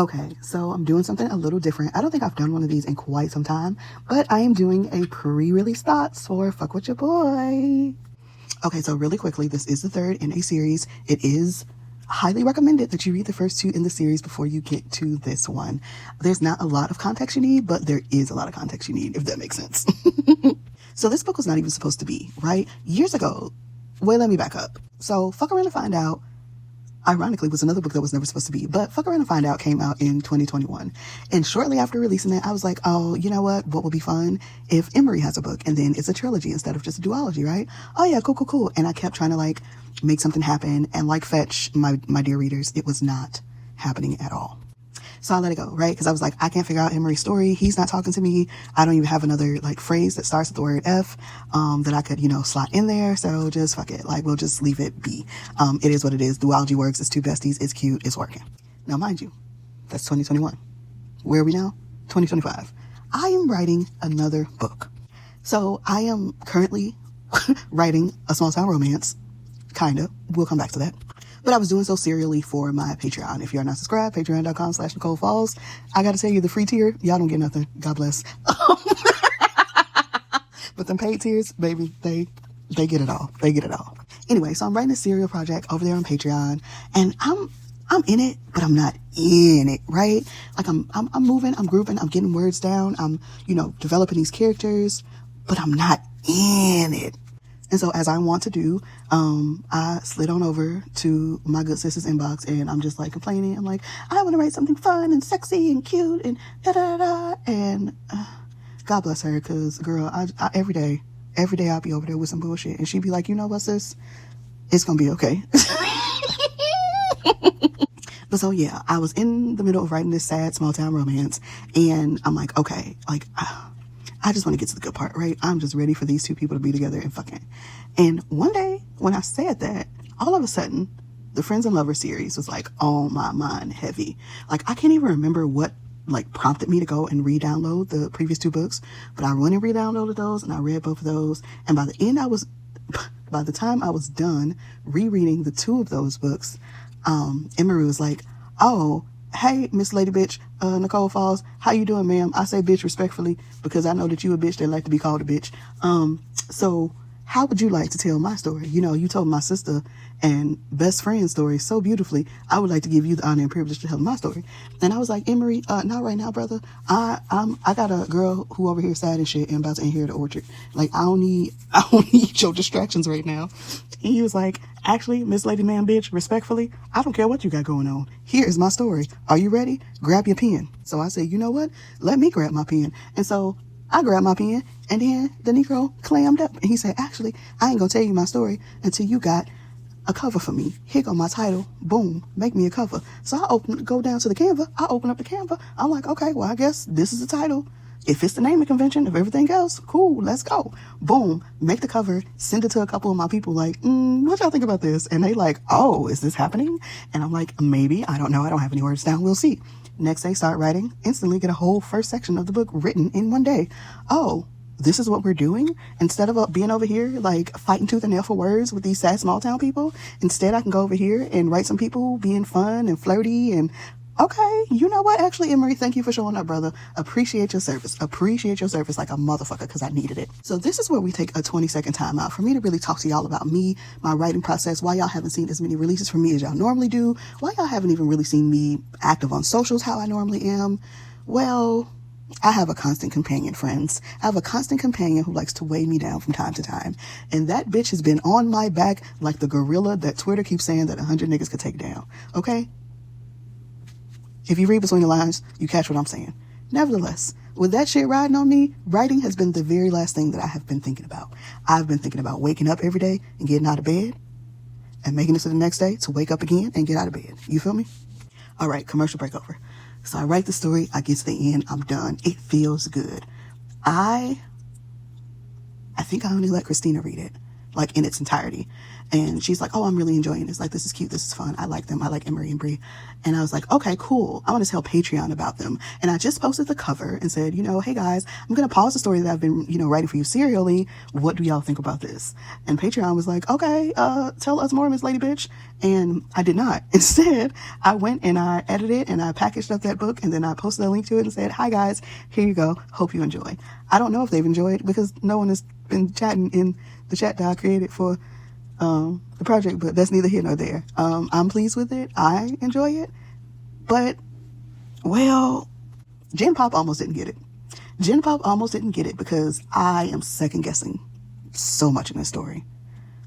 Okay, so I'm doing something a little different. I don't think I've done one of these in quite some time, but I am doing a pre-release thoughts for Fuck With Your Boy. Okay, so really quickly, this is the third in a series. It is highly recommended that you read the first two in the series before you get to this one. There's not a lot of context you need, but there is a lot of context you need, if that makes sense. So this book was not even supposed to be, right? Years ago, let me back up. So Fuck Around and Find Out, ironically, was another book that was never supposed to be, but Fuck Around and Find Out came out in 2021. And shortly after releasing it, I was like, oh, you know what would be fun if Emery has a book and then it's a trilogy instead of just a duology, right? Oh yeah, cool. And I kept trying to make something happen, and Fetch, my dear readers, it was not happening at all. So I let it go, right? Because I was like, I can't figure out Emery's story. He's not talking to me. I don't even have another phrase that starts with the word F that I could, slot in there. So just fuck it. We'll just leave it be. It is what it is. Duology works. It's two besties. It's cute. It's working. Now, mind you, that's 2021. Where are we now? 2025. I am writing another book. So I am currently writing a small town romance. Kinda. We'll come back to that. But I was doing so serially for my Patreon. If you're not subscribed, patreon.com/Nicole Falls. I gotta tell you, the free tier, y'all don't get nothing. God bless. But them paid tiers, baby, they get it all. They get it all. Anyway, so I'm writing a serial project over there on Patreon, and I'm in it, but I'm not in it, right? I'm moving, I'm grouping, I'm getting words down, I'm, developing these characters, but I'm not in it. And so as I want to do, I slid on over to my good sister's inbox, and I'm just complaining. I'm like, I want to write something fun and sexy and cute and da-da-da-da. And God bless her, because girl, I every day I'll be over there with some bullshit, and she'd be like, you know what, sis? It's going to be okay. But so yeah, I was in the middle of writing this sad small town romance, and I'm like, okay, I just want to get to the good part, right? I'm just ready for these two people to be together and fucking. And one day when I said that, all of a sudden, the Friends and Lovers series was on my mind heavy. I can't even remember what prompted me to go and re-download the previous two books, but I went and re-downloaded those, and I read both of those. And by the time I was done rereading the two of those books, Emery was like, oh, hey, Miss Lady Bitch, Nicole Falls, how you doing, ma'am? I say bitch respectfully because I know that you a bitch that like to be called a bitch. So how would you like to tell my story? You told my sister and best friend story so beautifully. I would like to give you the honor and privilege to tell my story. And I was like, Emery, not right now, brother. I got a girl who over here sad and shit and about to inherit the orchard. I don't need your distractions right now. And he was like, actually, Miss Lady Man Bitch, respectfully, I don't care what you got going on. Here is my story. Are you ready? Grab your pen. So I said, you know what? Let me grab my pen. And so I grabbed my pen, and then the Negro clammed up, and he said, actually, I ain't gonna tell you my story until you got a cover for me. Here go my title. Boom. Make me a cover. So I go down to the Canva. I open up the Canva. I'm like, okay, well, I guess this is the title. If it's the naming convention of everything else, cool, let's go. Boom. Make the cover. Send it to a couple of my people what y'all think about this? And they oh, is this happening? And I'm like, maybe. I don't know. I don't have any words down. We'll see. Next day, start writing. Instantly get a whole first section of the book written in one day. Oh, this is what we're doing? Instead of being over here, fighting tooth and nail for words with these sad small town people, instead I can go over here and write some people being fun and flirty and okay, you know what? Actually, Emery, thank you for showing up, brother. Appreciate your service. Appreciate your service like a motherfucker, because I needed it. So this is where we take a 20-second time out for me to really talk to y'all about me, my writing process, why y'all haven't seen as many releases from me as y'all normally do, why y'all haven't even really seen me active on socials how I normally am. Well, I have a constant companion, friends. I have a constant companion who likes to weigh me down from time to time. And that bitch has been on my back like the gorilla that Twitter keeps saying that 100 niggas could take down. Okay? If you read between the lines, you catch what I'm saying. Nevertheless, with that shit riding on me, writing has been the very last thing that I have been thinking about. I've been thinking about waking up every day and getting out of bed and making it to the next day to wake up again and get out of bed. You feel me? All right, commercial break over. So I write the story, I get to the end, I'm done. It feels good. I think I only let Christina read it. like in its entirety. And she's like, oh, I'm really enjoying this. Like, this is cute. This is fun. I like them. I like Emery and Bree. And I was like, okay, cool. I want to tell Patreon about them. And I just posted the cover and said, hey guys, I'm going to pause the story that I've been, writing for you serially. What do y'all think about this? And Patreon was like, okay, tell us more, Miss Lady Bitch. And I did not. Instead, I went and I edited and I packaged up that book, and then I posted a link to it and said, hi guys, here you go. Hope you enjoy. I don't know if they've enjoyed, because no one has been chatting in the chat that I created for the project, but that's neither here nor there. I'm pleased with it. I enjoy it. But, well, Gen Pop almost didn't get it. Gen Pop almost didn't get it because I am second guessing so much in this story.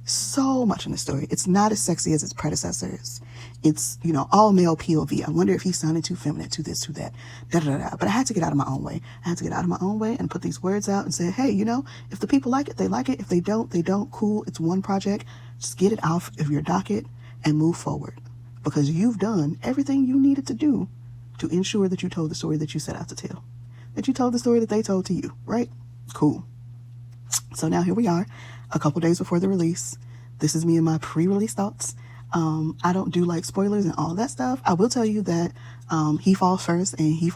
So much in this story. It's not as sexy as its predecessors. It's, all male POV. I wonder if he sounded too feminine, to this, to that, da-da-da-da. But I had to get out of my own way. I had to get out of my own way and put these words out and say, hey, if the people like it, they like it. If they don't, they don't. Cool. It's one project. Just get it off of your docket and move forward, because you've done everything you needed to do to ensure that you told the story that you set out to tell, that you told the story that they told to you, right? Cool. So now here we are, a couple days before the release. This is me and my pre-release thoughts. I don't do like spoilers and all that stuff. I will tell you that he falls first, and he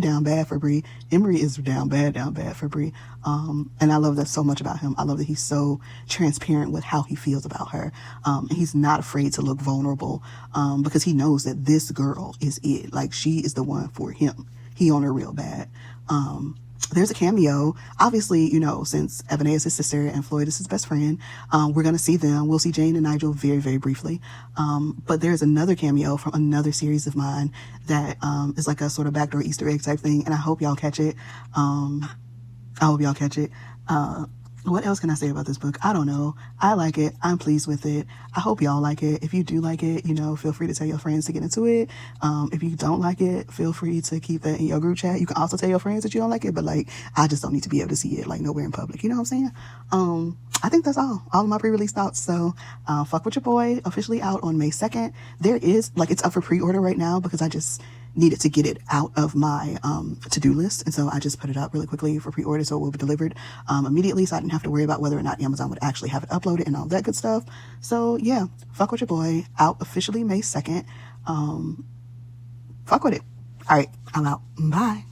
down bad for Bree. Emery is down bad for Bree. And I love that so much about him. I love that he's so transparent with how he feels about her. And he's not afraid to look vulnerable, because he knows that this girl is it. Like, she is the one for him. He on her real bad. There's a cameo. Obviously, since Ebony is his sister and Floyd is his best friend, we're going to see them. We'll see Jane and Nigel very, very briefly. But there's another cameo from another series of mine that is like a sort of backdoor Easter egg type thing. And I hope y'all catch it. What else can I say about this book? I don't know. I like it. I'm pleased with it. I hope y'all like it. If you do like it, feel free to tell your friends to get into it. If you don't like it, feel free to keep that in your group chat. You can also tell your friends that you don't like it, but I just don't need to be able to see it nowhere in public. You know what I'm saying? I think that's all of my pre-release thoughts. So, Fuck With Your Boy, officially out on May 2nd. There is, it's up for pre-order right now, because I just needed to get it out of my to-do list, and so I just put it up really quickly for pre-order, so it will be delivered immediately, so I didn't have to worry about whether or not Amazon would actually have it uploaded and all that good stuff. So yeah, Fuck With Your Boy, out officially May 2nd. Fuck with it. All right, I'm out. Bye.